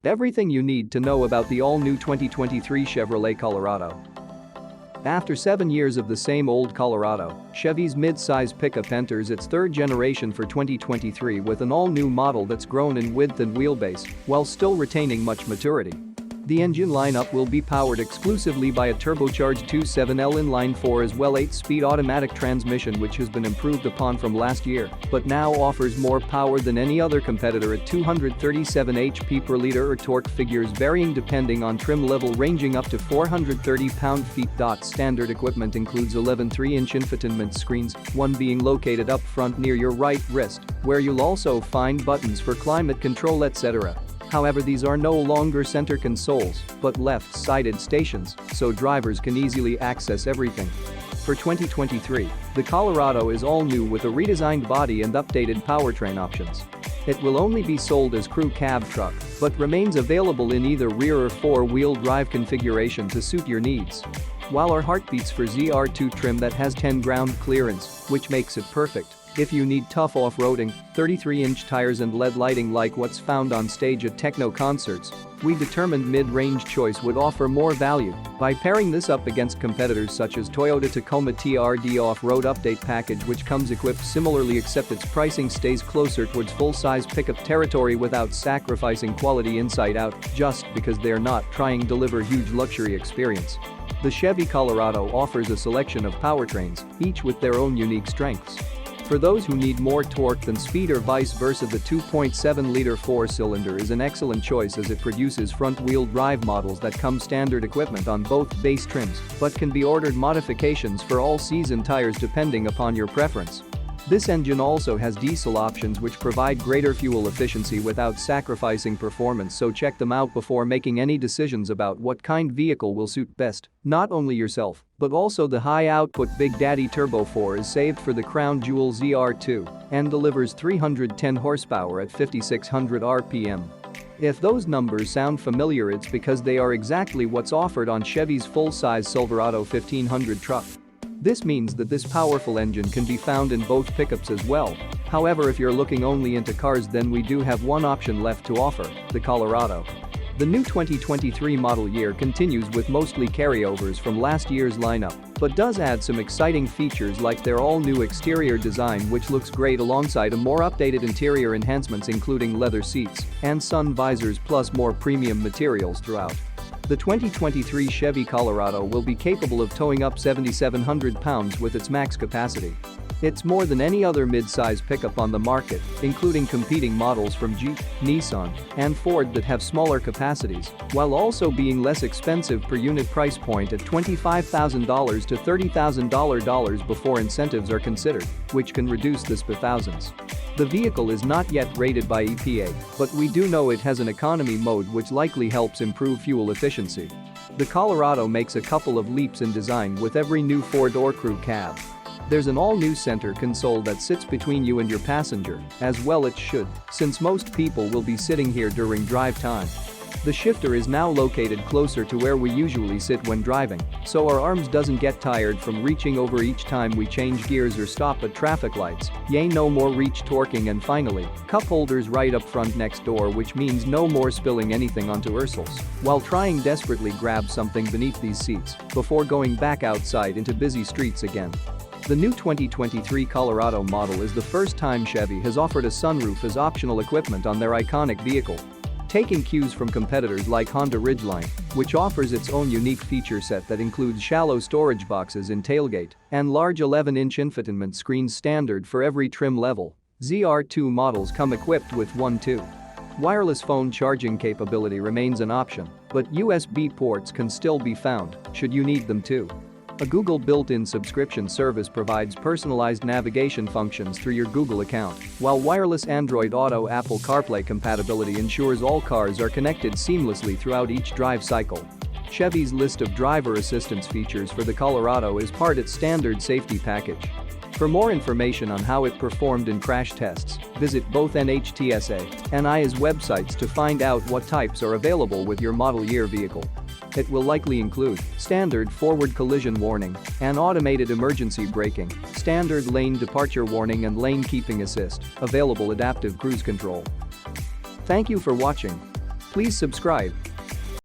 Everything you need to know about the all-new 2023 Chevrolet Colorado. After 7 years of the same old Colorado, Chevy's mid-size pickup enters its third generation for 2023 with an all-new model that's grown in width and wheelbase while still retaining much maturity. The engine lineup will be powered exclusively by a turbocharged 2.7L inline-4 as well 8-speed automatic transmission, which has been improved upon from last year, but now offers more power than any other competitor at 237 HP per liter, or torque figures varying depending on trim level ranging up to 430 pound-feet. Standard equipment includes 11 3-inch infotainment screens, one being located up front near your right wrist, where you'll also find buttons for climate control, etc. However, these are no longer center consoles, but left-sided stations, so drivers can easily access everything. For 2023, the Colorado is all new with a redesigned body and updated powertrain options. It will only be sold as crew cab truck, but remains available in either rear or four-wheel drive configuration to suit your needs. While our heart beats for ZR2 trim that has 10 ground clearance, which makes it perfect if you need tough off-roading, 33-inch tires and LED lighting like what's found on stage at techno concerts, we determined mid-range choice would offer more value by pairing this up against competitors such as Toyota Tacoma TRD Off-Road Update Package, which comes equipped similarly except its pricing stays closer towards full-size pickup territory without sacrificing quality inside out just because they're not trying to deliver huge luxury experience. The Chevy Colorado offers a selection of powertrains, each with their own unique strengths. For those who need more torque than speed or vice versa, the 2.7-liter four-cylinder is an excellent choice as it produces front-wheel drive models that come standard equipment on both base trims but can be ordered modifications for all-season tires depending upon your preference. This engine also has diesel options which provide greater fuel efficiency without sacrificing performance, so check them out before making any decisions about what kind vehicle will suit best, not only yourself, but also the high-output Big Daddy Turbo 4 is saved for the crown jewel ZR2 and delivers 310 horsepower at 5,600 RPM. If those numbers sound familiar, it's because they are exactly what's offered on Chevy's full-size Silverado 1500 truck. This means that this powerful engine can be found in both pickups as well. However, if you're looking only into cars, then we do have one option left to offer, the Colorado. The new 2023 model year continues with mostly carryovers from last year's lineup, but does add some exciting features like their all-new exterior design, which looks great alongside a more updated interior enhancements including leather seats and sun visors plus more premium materials throughout. The 2023 Chevy Colorado will be capable of towing up 7,700 pounds with its max capacity. It's more than any other mid-size pickup on the market, including competing models from Jeep, Nissan, and Ford that have smaller capacities, while also being less expensive per unit price point at $25,000 to $30,000 before incentives are considered, which can reduce this by thousands. The vehicle is not yet rated by EPA, but we do know it has an economy mode which likely helps improve fuel efficiency. The Colorado makes a couple of leaps in design with every new four-door crew cab. There's an all-new center console that sits between you and your passenger, as well it should, since most people will be sitting here during drive time. The shifter is now located closer to where we usually sit when driving, so our arms doesn't get tired from reaching over each time we change gears or stop at traffic lights. Yay, no more reach torquing. And finally, cup holders right up front next door, which means no more spilling anything onto Ursels while trying desperately grab something beneath these seats before going back outside into busy streets again. The new 2023 Colorado model is the first time Chevy has offered a sunroof as optional equipment on their iconic vehicle. Taking cues from competitors like Honda Ridgeline, which offers its own unique feature set that includes shallow storage boxes in tailgate and large 11-inch infotainment screens standard for every trim level, ZR2 models come equipped with one too. Wireless phone charging capability remains an option, but USB ports can still be found should you need them too. A Google built-in subscription service provides personalized navigation functions through your Google account, while wireless Android Auto Apple CarPlay compatibility ensures all cars are connected seamlessly throughout each drive cycle. Chevy's list of driver assistance features for the Colorado is part its standard safety package. For more information on how it performed in crash tests, visit both NHTSA and IA's websites to find out what types are available with your model year vehicle. It will likely include standard forward collision warning and automated emergency braking, standard lane departure warning and lane keeping assist, available adaptive cruise control. Thank you for watching. Please subscribe.